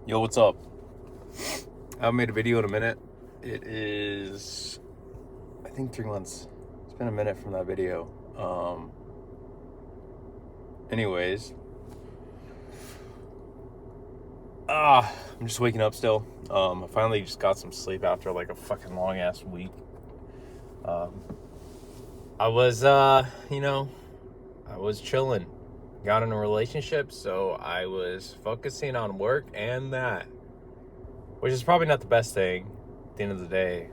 Yo, what's up? I haven't made a video in a minute. It is, I think, 3 months. It's been a minute from that video. Anyways, I'm just waking up still. I finally just got some sleep after like a fucking long ass week. Um, I was, I was chilling. Got in a relationship, so I was focusing on work and that, which is probably not the best thing at the end of the day,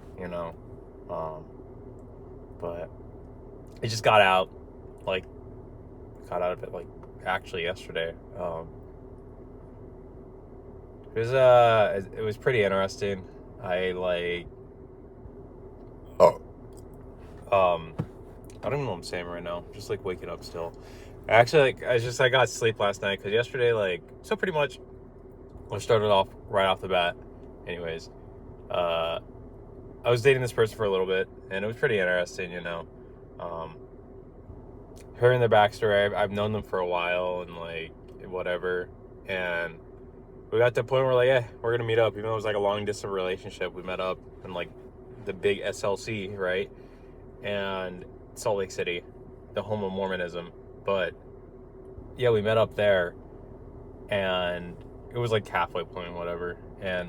Um, but it just like, got out of it like actually yesterday. It was pretty interesting. I like, oh, I don't even know what I'm saying right now. Just like waking up still. Actually, like I got sleep last night because yesterday, so pretty much, I started off right off the bat. Anyways, uh, I was dating this person for a little bit, and it was pretty interesting. Um, her and their backstory, I've known them for a while, and like whatever, and we got to the point where like, yeah, we're gonna meet up. Even though it was like a long distance relationship, we met up in like the big SLC, right? And Salt Lake City, the home of Mormonism. But yeah, we met up there, and it was like halfway point, whatever. And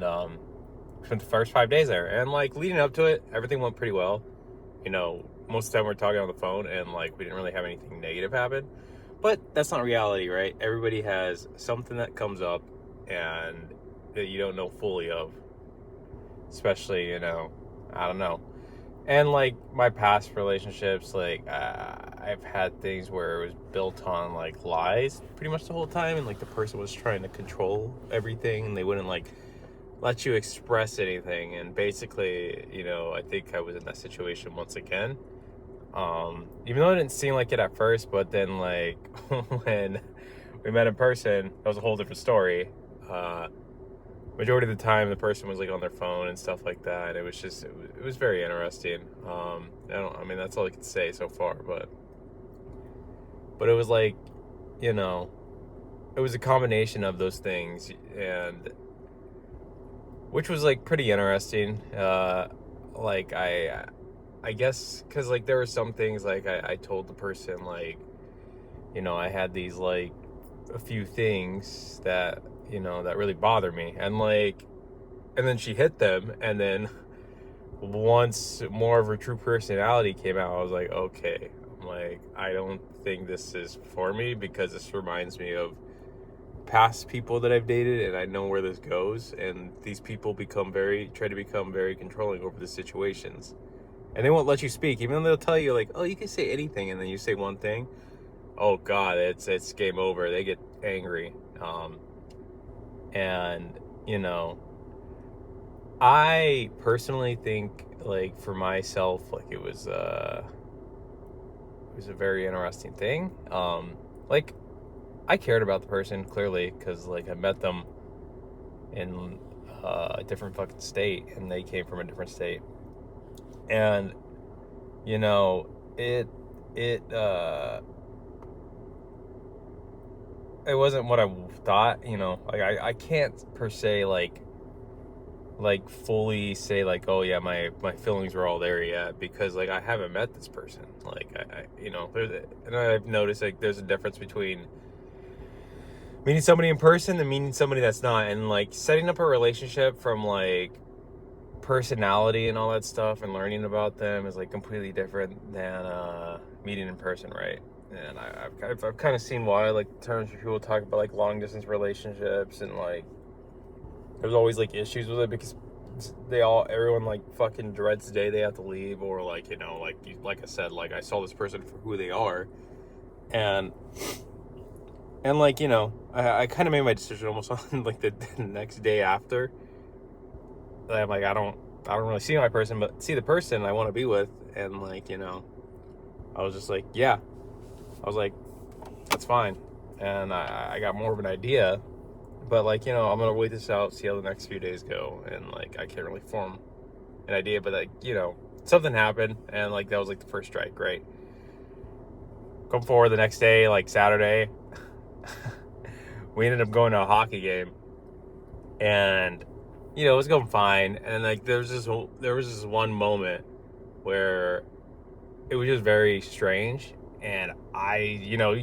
spent the first 5 days there, and like leading up to it, everything went pretty well. Most of the time we're talking on the phone, and like we didn't really have anything negative happen. But that's not reality, right? Everybody has something that comes up and that you don't know fully of. Especially, I don't know. And like my past relationships, like I've had things where it was built on like lies pretty much the whole time, and like the person was trying to control everything, and they wouldn't like let you express anything. And basically, I think I was in that situation once again. Even though it didn't seem like it at first, but then like when we met in person, that was a whole different story. Majority of the time, the person was like on their phone and stuff like that. It was very interesting. I mean, that's all I can say so far, but it was like, you know, it was a combination of those things, and which was like pretty interesting. Like I guess because like there were some things like I told the person like, I had these like a few things that that really bother me, and then she hit them, and then once more of her true personality came out, I was like, okay, I'm like, I don't think this is for me, because this reminds me of past people that I've dated, and I know where this goes, and these people try to become very controlling over the situations, and they won't let you speak, even though they'll tell you like, oh, you can say anything, and then you say one thing, oh god, it's game over. They get angry. And I personally think, like, for myself, like, it was a very interesting thing. Like, I cared about the person clearly, because like I met them in a different fucking state, and they came from a different state, and you know it it it wasn't what I thought. Like I can't per se like fully say like, oh yeah, my feelings were all there yet, because like I haven't met this person. Like and I've noticed like there's a difference between meeting somebody in person and meeting somebody that's not, and like setting up a relationship from like personality and all that stuff and learning about them is like completely different than meeting in person, right? And I've kind of seen why, like, terms where people talk about like long distance relationships, and like there's always like issues with it, because everyone like fucking dreads the day they have to leave, or like like I said, like I saw this person for who they are, and like I kind of made my decision almost on like the next day after. I'm like, I don't really see my person, but see the person I want to be with, and like I was just like, yeah, I was like, that's fine, and I got more of an idea. But like I'm gonna wait this out, see how the next few days go, and like I can't really form an idea. But like something happened, and like that was like the first strike, right? Come forward the next day, like Saturday, we ended up going to a hockey game, And, it was going fine. And like, there was this one moment where it was just very strange. And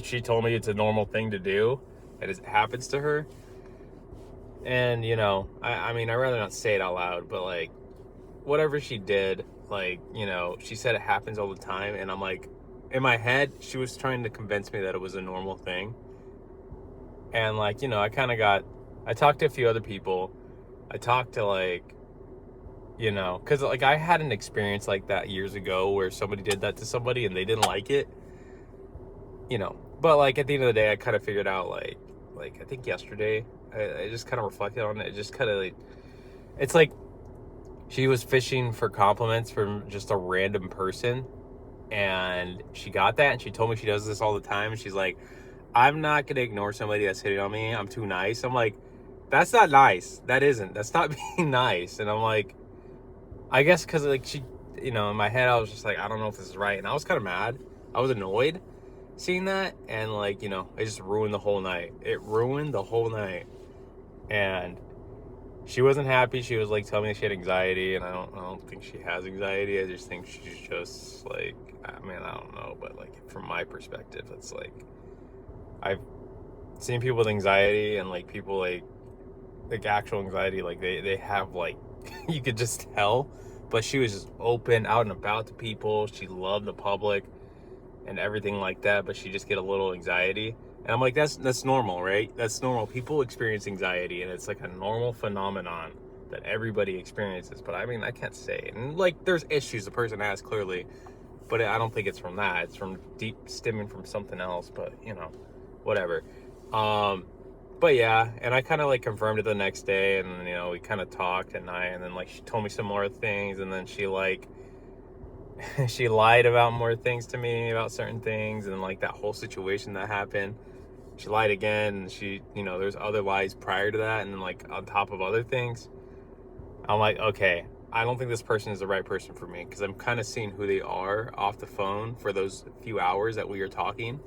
she told me it's a normal thing to do, and it happens to her. And, I mean, I'd rather not say it out loud, but like, whatever she did, like, she said it happens all the time. And I'm like, in my head, she was trying to convince me that it was a normal thing. And like, I talked to a few other people. I talked to like, because like I had an experience like that years ago where somebody did that to somebody and they didn't like it, but like at the end of the day, I kind of figured out like I think yesterday, I just kind of reflected on it. It just kind of like, it's like she was fishing for compliments from just a random person, and she got that, and she told me she does this all the time. And she's like, I'm not gonna ignore somebody that's hitting on me. I'm too nice. I'm like, that's not nice. That's not being nice. And I'm like, I guess because like she, in my head, I was just like, I don't know if this is right. And I was kind of mad. I was annoyed seeing that. And like, it just ruined the whole night. It ruined the whole night. And she wasn't happy. She was like telling me she had anxiety. And I don't think she has anxiety. I just think she's just like, I mean, I don't know. But like, from my perspective, it's like, I've seen people with anxiety and like people like actual anxiety, like they have like, you could just tell. But she was just open, out and about to people. She loved the public and everything like that, but she just get a little anxiety. And I'm like, that's normal, right? That's normal. People experience anxiety, and it's like a normal phenomenon that everybody experiences. But I mean, I can't say. And like, there's issues the person has clearly, but I don't think it's from that. It's from stemming from something else. But whatever. But yeah, and I kind of like confirmed it the next day, and we kind of talked at night, and then like she told me some more things, and then she like she lied about more things to me about certain things, and like that whole situation that happened, she lied again, and she there's other lies prior to that, and then like on top of other things. I'm like, okay, I don't think this person is the right person for me, because I'm kind of seeing who they are off the phone for those few hours that we are talking,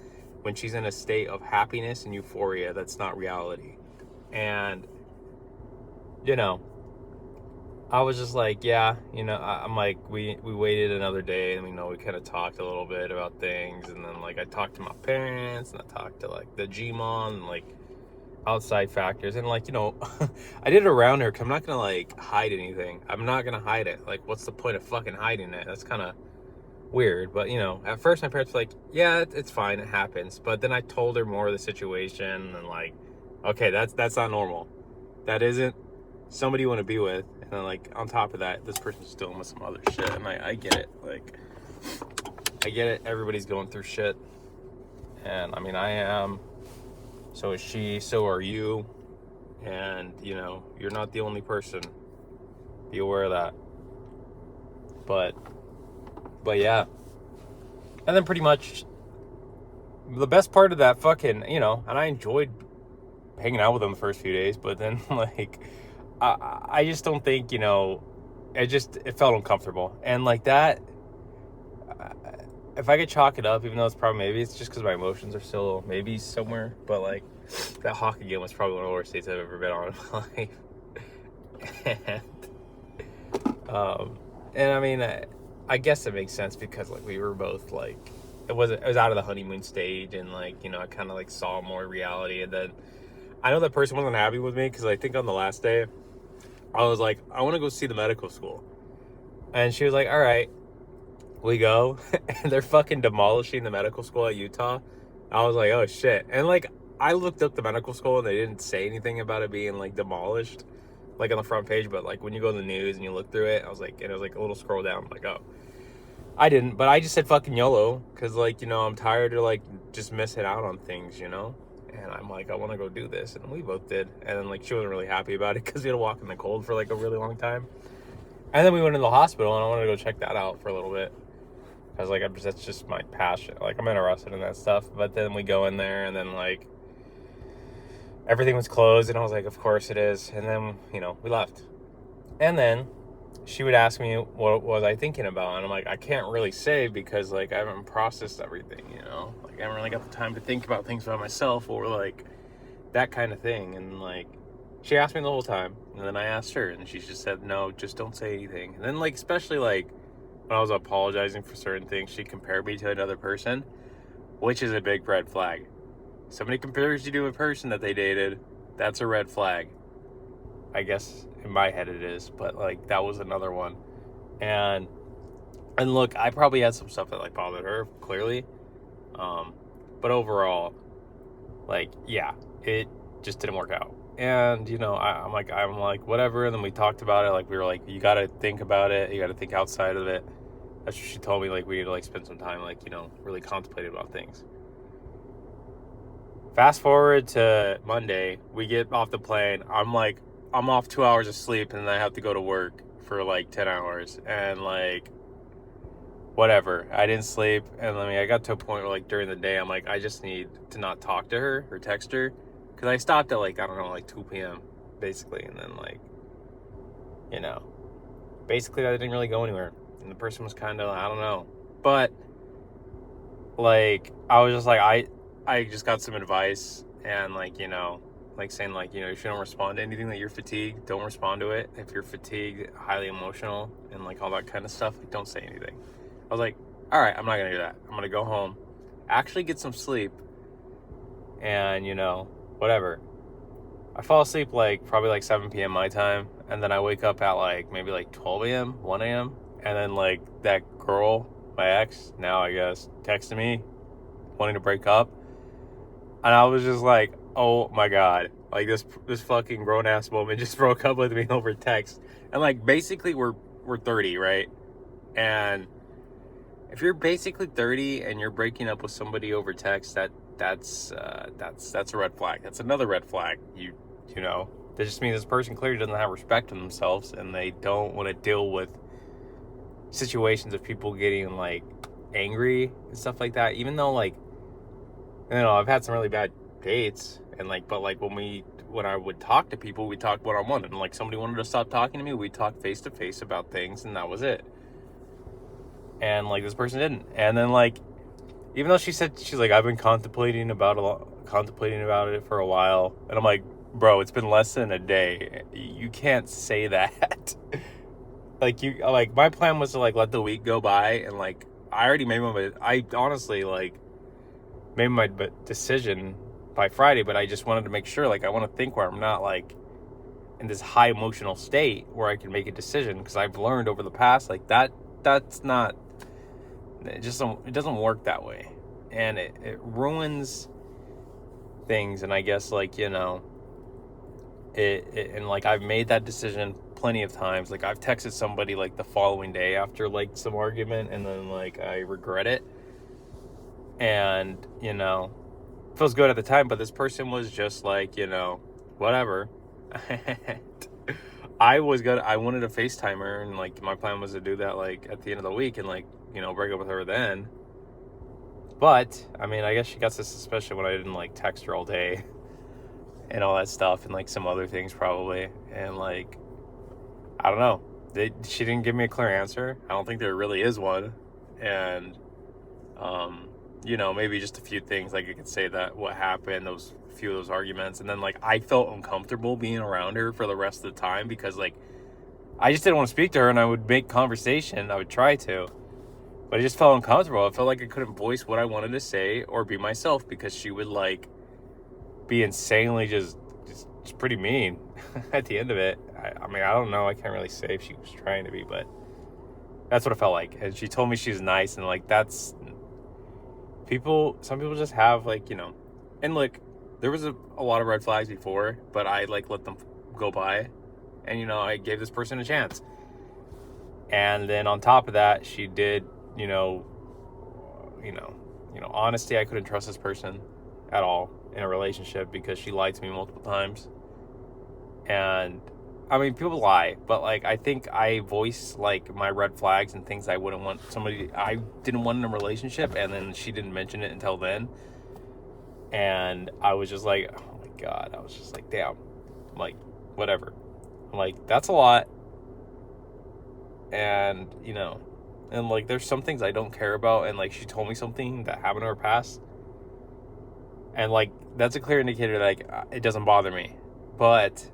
when she's in a state of happiness and euphoria that's not reality. And I was just like, yeah, I'm like, we waited another day, and we kind of talked a little bit about things, and then like I talked to my parents, and I talked to like the Gmon and like outside factors, and like I did it around her, because I'm not gonna like hide anything. I'm not gonna hide it. Like, what's the point of fucking hiding it? That's kind of weird. But at first my parents were like, yeah, it's fine, it happens. But then I told her more of the situation, and like, okay, that's not normal. That isn't somebody you want to be with. And then like on top of that, this person's dealing with some other shit, and I get it. Like, I get it. Everybody's going through shit, and I mean, I am, so is she, so are you. And you're not the only person. Be aware of that. But yeah. And then pretty much the best part of that fucking, and I enjoyed hanging out with them the first few days, but then like, I just don't think, it felt uncomfortable. And like that, if I could chalk it up, even though it's probably, maybe it's just because my emotions are still maybe somewhere, but like that hockey game was probably one of the worst days I've ever been on in my life. And I mean, I guess it makes sense, because like we were both like, it was out of the honeymoon stage, and like, I kind of like saw more reality. And then I know that person wasn't happy with me, because I think on the last day I was like, I want to go see the medical school, and she was like, all right, we go. And they're fucking demolishing the medical school at Utah. I was like, oh shit. And like, I looked up the medical school, and they didn't say anything about it being like demolished, like on the front page. But like when you go to the news and you look through it, I was like, and it was like a little scroll down, I'm like, oh. I didn't, but I just said fucking YOLO, because like, I'm tired of like just missing out on things, and I'm like, I want to go do this. And we both did. And then like, she wasn't really happy about it, because we had to walk in the cold for like a really long time. And then we went to the hospital, and I wanted to go check that out for a little bit. I was like, that's just my passion. Like, I'm interested in that stuff. But then we go in there, and then like, everything was closed, and I was like, of course it is. And then, we left. And then she would ask me what was I thinking about, and I'm like, I can't really say, because like I haven't processed everything, like I haven't really got the time to think about things by myself, or like that kind of thing. And like, she asked me the whole time, and then I asked her, and she just said, no, just don't say anything. And then, like, especially, like, when I was apologizing for certain things, she compared me to another person, which is a big red flag. Somebody compares you to a person that they dated, that's a red flag. I guess in my head it is, but, like, that was another one. And look, I probably had some stuff that, like, bothered her, clearly. But overall, like, yeah, it just didn't work out. And, you know, I'm like, whatever. And then we talked about it. Like, we were like, you got to think about it. You got to think outside of it. That's what she told me. Like, we need to, like, spend some time, like, you know, really contemplating about things. Fast forward to Monday. We get off the plane. I'm off 2 hours of sleep, and then I have to go to work for, like, 10 hours. And, like, whatever. I didn't sleep. And I got to a point where, like, during the day, I'm like, I just need to not talk to her or text her. Because I stopped at, like, I don't know, like 2 p.m. basically. And then, like, you know, basically I didn't really go anywhere. And the person was kind of, I don't know. But, like, I was just like, I just got some advice. And, like, you know, like saying, like, you know, if you don't respond to anything that you're fatigued, don't respond to it. If you're fatigued, highly emotional, and, like, all that kind of stuff, like, don't say anything. I was like, all right, I'm not going to do that. I'm going to go home, actually get some sleep, and, you know, whatever. I fall asleep, like, probably, like, 7 p.m. my time, and then I wake up at, like, maybe, like, 12 a.m., 1 a.m., and then, like, that girl, my ex, now, I guess, texted me, wanting to break up, and I was just like, oh, my God, like, this fucking grown-ass woman just broke up with me over text, and, like, basically, we're 30, right, and if you're basically 30 and you're breaking up with somebody over text, that's a red flag. That's another red flag. You know, that just means this person clearly doesn't have respect for themselves, and they don't want to deal with situations of people getting, like, angry and stuff like that. Even though, like, you know, I've had some really bad dates, and, like, but, like, when I would talk to people, we talked one-on-one, and, like, somebody wanted to stop talking to me, we talked face-to-face about things, and that was it. And, like, this person didn't. And then, like, even though she's like, I've been contemplating about it for a while. And I'm like, bro, it's been less than a day. You can't say that. like, my plan was to, like, let the week go by. And, like, I honestly, like, made my decision by Friday. But I just wanted to make sure, like, I want to think where I'm not, like, in this high emotional state where I can make a decision. Because I've learned over the past, like, that's not... It doesn't work that way, and it ruins things. And I guess, like, you know, and, like, I've made that decision plenty of times. Like, I've texted somebody, like, the following day after, like, some argument, and then, like, I regret it, and, you know, it feels good at the time, but this person was just like, you know, whatever. I wanted to FaceTime her, and, like, my plan was to do that, like, at the end of the week, and, like, you know, break up with her then. But, I mean, I guess she got this suspicion when I didn't, like, text her all day and all that stuff, and, like, some other things probably. And, like, I don't know. She didn't give me a clear answer. I don't think there really is one. And, you know, maybe just a few things, like, I could say that what happened, a few of those arguments. And then, like, I felt uncomfortable being around her for the rest of the time because, like, I just didn't want to speak to her, and I would make conversation. I would try to. But I just felt uncomfortable. I felt like I couldn't voice what I wanted to say or be myself because she would, like, be insanely just pretty mean at the end of it. I mean, I don't know. I can't really say if she was trying to be, but that's what it felt like. And she told me she's nice, and, like, that's... Some people just have, like, you know... And, look, there was a lot of red flags before, but I, like, let them go by. And, you know, I gave this person a chance. And then on top of that, she did... You know, honesty, I couldn't trust this person at all in a relationship because she lied to me multiple times. And, I mean, people lie, but, like, I think I voice, like, my red flags and things I didn't want in a relationship, and then she didn't mention it until then. And I was just like, oh my God, I was just like, damn. I'm like, whatever. I'm like, that's a lot. And, you know, and, like, there's some things I don't care about, and, like, she told me something that happened to her past, and, like, that's a clear indicator that, like, it doesn't bother me. But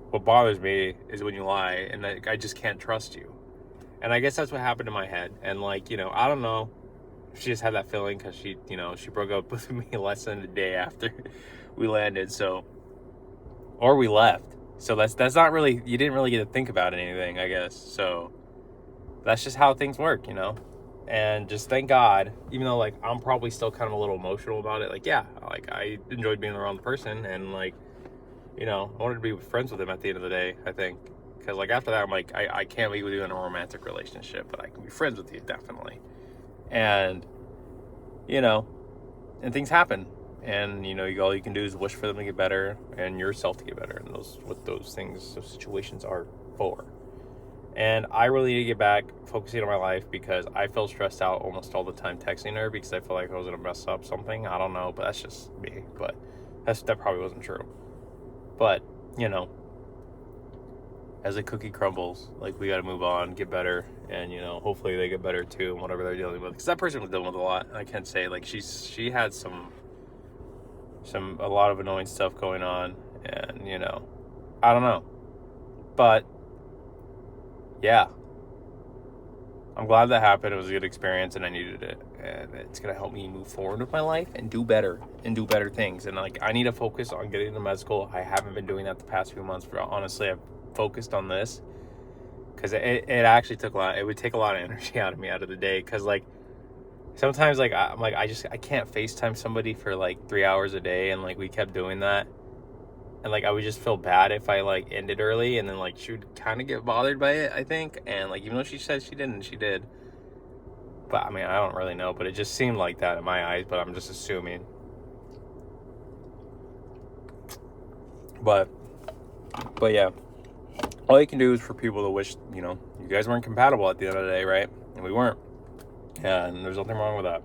what bothers me is when you lie and like, I just can't trust you. And I guess that's what happened in my head. And like, I don't know if she just had that feeling because she broke up with me less than a day after we landed. So, or we left. So that's not really, you didn't really get to think about anything, I guess. So that's just how things work, and just thank God, even though like I'm probably still kind of a little emotional about it. Like, yeah, like I enjoyed being around the person, and like, I wanted to be friends with him at the end of the day, I think. Because like after that, I'm like, I can't be with you in a romantic relationship, but I can be friends with you, definitely. And, and things happen. And, all you can do is wish for them to get better and yourself to get better. And those situations are for. And I really need to get back focusing on my life because I feel stressed out almost all the time texting her because I feel like I was going to mess up something. I don't know, but that's just me. But that probably wasn't true. But, as the cookie crumbles, like, we got to move on, get better, and, hopefully they get better too and whatever they're dealing with. Because that person was dealing with a lot. I can't say, like, she had a lot of annoying stuff going on, and, I don't know. But, yeah. I'm glad that happened. It was a good experience, and I needed it. And it's going to help me move forward with my life and do better things. And, like, I need to focus on getting into med school. I haven't been doing that the past few months. But honestly, I've focused on this because it actually took a lot. It would take a lot of energy out of me out of the day because, like, sometimes, like, I'm like, I can't FaceTime somebody for, like, 3 hours a day. And, like, we kept doing that. And, like, I would just feel bad if I, like, ended early. And then, like, she would kind of get bothered by it, I think. And, like, even though she said she didn't, she did. But, I mean, I don't really know. But it just seemed like that in my eyes. But I'm just assuming. But yeah. All you can do is for people to wish, you guys weren't compatible at the end of the day, right? And we weren't. And there's nothing wrong with that.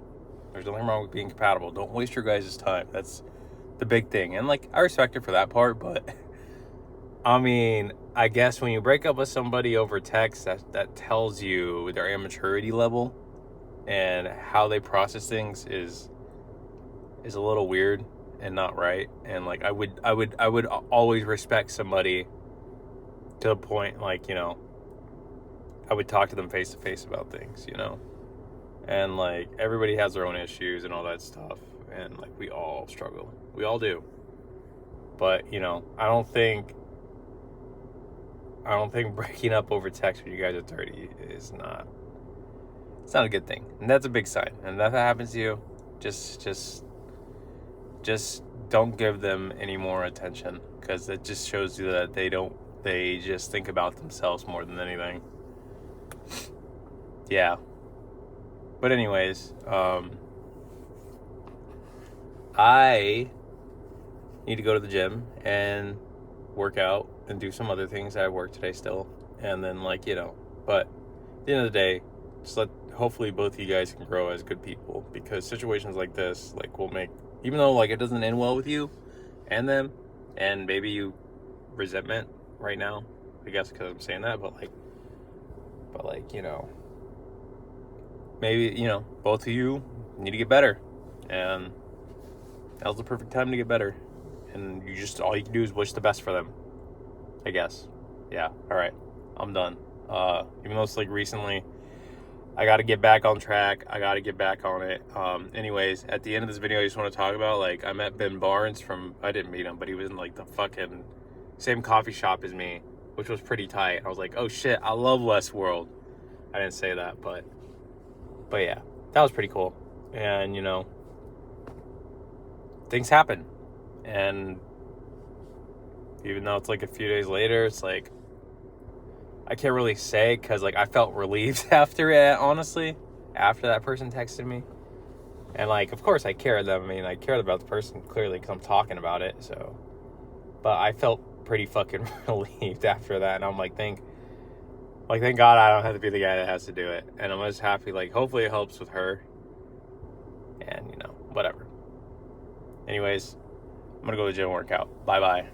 There's nothing wrong with being compatible. Don't waste your guys' time. That's the big thing. And, like, I respect it for that part, but I mean, I guess when you break up with somebody over text, that tells you their immaturity level and how they process things is a little weird and not right. And, like, I would always respect somebody to the point, like, I would talk to them face to face about things, and, like, everybody has their own issues and all that stuff. And, like, we all struggle. We all do. But, I don't think breaking up over text when you guys are 30 it's not a good thing. And that's a big sign. And if that happens to you, just don't give them any more attention because it just shows you that they just think about themselves more than anything. Yeah. But anyways, I need to go to the gym and work out and do some other things. I work today still. And then, like, but at the end of the day, just hopefully both of you guys can grow as good people because situations like this, like, will make, even though, like, it doesn't end well with you and them, and maybe you resentment right now, I guess, because I'm saying that, but maybe, both of you need to get better, and that was the perfect time to get better, and all you can do is wish the best for them, I guess. Yeah, all right, I'm done. Even though it's, like, recently, I got to get back on track. I got to get back on it. Anyways, at the end of this video, I just want to talk about, like, I met Ben Barnes I didn't meet him, but he was in, like, the fucking same coffee shop as me, which was pretty tight. I was like, oh shit, I love Westworld. I didn't say that, but yeah, that was pretty cool. And, things happen. And even though it's, like, a few days later, it's like, I can't really say because, like, I felt relieved after it, honestly, after that person texted me. And, like, of course I cared. I mean, I cared about the person clearly because I'm talking about it, so. But I felt pretty fucking relieved after that. And I'm like, thank God I don't have to be the guy that has to do it. And I'm just happy, like, hopefully it helps with her. And, whatever. Anyways, I'm going to go to the gym and work out. Bye-bye.